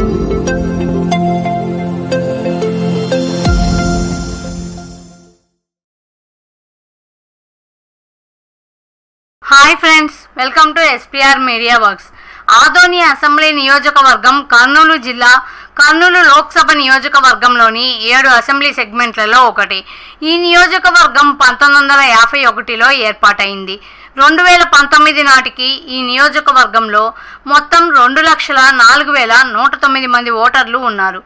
Hi friends, welcome to SPR media works. Adoni assembly నియోజకవర్గం కర్నూలు జిల్లా కర్నూలు లోక్సభ నియోజకవర్గంలోని 7 అసెంబ్లీ సెగ్మెంట్లలో ఒకటి. ఈ నియోజకవర్గం 1951లో ఏర్పాటైంది. 2019 నాటికి ఈ నియోజకవర్గంలో మొత్తం 2,04,109 మంది ఓటర్లు ఉన్నారు.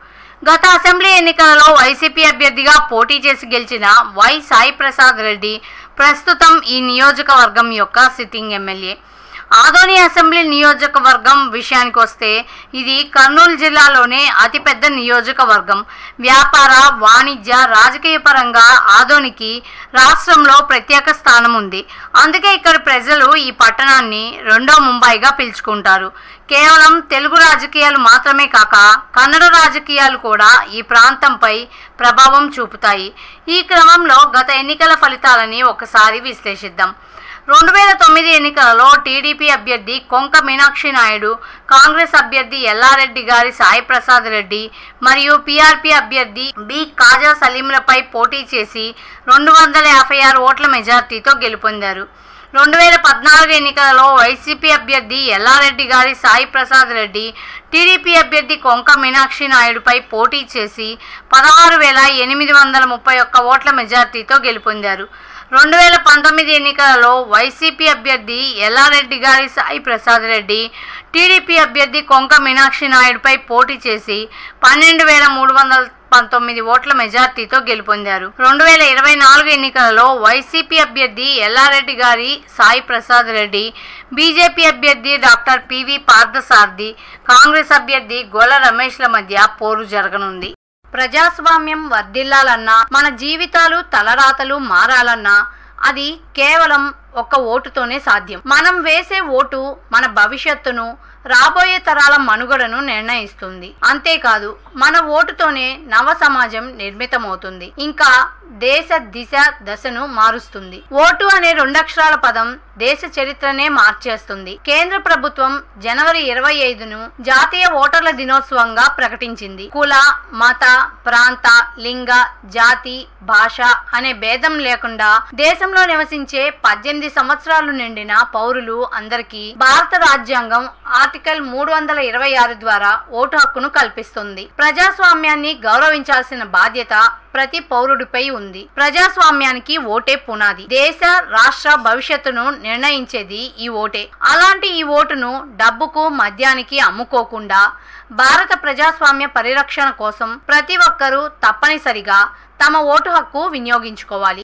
గత అసెంబ్లీ ఎన్నికలలో వైసీపీ అభ్యర్థిగా పోటీ చేసి గెలిచిన వై సాయి ప్రసాద్ రెడ్డి ప్రస్తుతం ఈ నియోజకవర్గం యొక్క సిట్టింగ్ ఎమ్మెల్యే. ఆదోని అసెంబ్లీ నియోజకవర్గం విషయానికి వస్తే ఇది కర్నూలు జిల్లాలోనే అతిపెద్ద నియోజకవర్గం. వ్యాపార, వాణిజ్య, రాజకీయ పరంగా ఆదోనికి రాష్ట్రంలో ప్రత్యేక స్థానం ఉంది. అందుకే ఇక్కడ ప్రజలు ఈ పట్టణాన్ని రెండో ముంబైగా పిలుచుకుంటారు. కేవలం తెలుగు రాజకీయాలు మాత్రమే కాక కన్నడ రాజకీయాలు కూడా ఈ ప్రాంతంపై ప్రభావం చూపుతాయి. ఈ క్రమంలో గత ఎన్నికల ఫలితాలని ఒకసారి విశ్లేషిద్దాం. 2009 ఎన్నికలలో టీడీపీ అభ్యర్థి కొంక మీనాక్షి నాయుడు, కాంగ్రెస్ అభ్యర్థి ఎల్లారెడ్డి గారి సాయి ప్రసాద్ రెడ్డి మరియు పీఆర్పీ అభ్యర్థి బి కాజా సలీంలపై పోటీ చేసి 256 ఓట్ల మెజార్టీతో గెలుపొందారు. 2014 ఎన్నికలలో వైసీపీ అభ్యర్థి ఎల్లారెడ్డి గారి సాయి ప్రసాద్ రెడ్డి టీడీపీ అభ్యర్థి కొంక మీనాక్షి నాయుడుపై పోటీ చేసి 16,831 ఓట్ల మెజార్టీతో గెలుపొందారు. 2019 ఎన్నికలలో వైసీపీ అభ్యర్థి ఎల్లారెడ్డి గారి సాయి ప్రసాద్ రెడ్డి టీడీపీ అభ్యర్థి కొంక మీనాక్షి నాయుడుపై పోటీ చేసి 12,319 ఓట్ల మెజార్టీతో గెలుపొందారు. 2024 ఎన్నికలలో వైసీపీ అభ్యర్థి ఎల్లారెడ్డి గారి సాయి ప్రసాద్ రెడ్డి, బీజేపీ అభ్యర్థి డాక్టర్ పివి పార్థసారథి, కాంగ్రెస్ అభ్యర్థి గొల్ల రమేష్ల మధ్య పోరు జరగనుంది. ప్రజాస్వామ్యం వర్ధిల్లాలన్నా, మన జీవితాలు తలరాతలు మారాలన్నా అది కేవలం ఒక్క ఓటుతోనే సాధ్యం. మనం వేసే ఓటు మన భవిష్యత్తును, రాబోయే తరాల మనుగడను నిర్ణయిస్తుంది. అంతేకాదు, మన ఓటుతోనే నవ సమాజం నిర్మితమవుతుంది, ఇంకా దేశ దిశ దశను మారుస్తుంది. ఓటు అనే 2 అక్షరాల పదం దేశ చరిత్రనే మార్చేస్తుంది. కేంద్ర ప్రభుత్వం జనవరి 25ను జాతీయ ఓటర్ల దినోత్సవంగా ప్రకటించింది. కుల, మత, ప్రాంత, లింగ, జాతి, భాష అనే భేదం లేకుండా దేశంలో నివసించే 18 సంవత్సరాలు నిండిన పౌరులు అందరికీ భారత రాజ్యాంగం ఆర్టికల్ 326 ద్వారా ఓటు హక్కును కల్పిస్తుంది. ప్రజాస్వామ్యాన్ని గౌరవించాల్సిన బాధ్యత ప్రతి పౌరుడిపై ఉంది. ప్రజాస్వామ్యానికి ఓటే పునాది. దేశ, రాష్ట్ర భవిష్యత్తును నిర్ణయించేది ఈ ఓటే. అలాంటి ఈ ఓటును డబ్బుకు, మద్యానికి అమ్ముకోకుండా భారత ప్రజాస్వామ్య పరిరక్షణ కోసం ప్రతి ఒక్కరూ తప్పనిసరిగా తమ ఓటు హక్కు వినియోగించుకోవాలి.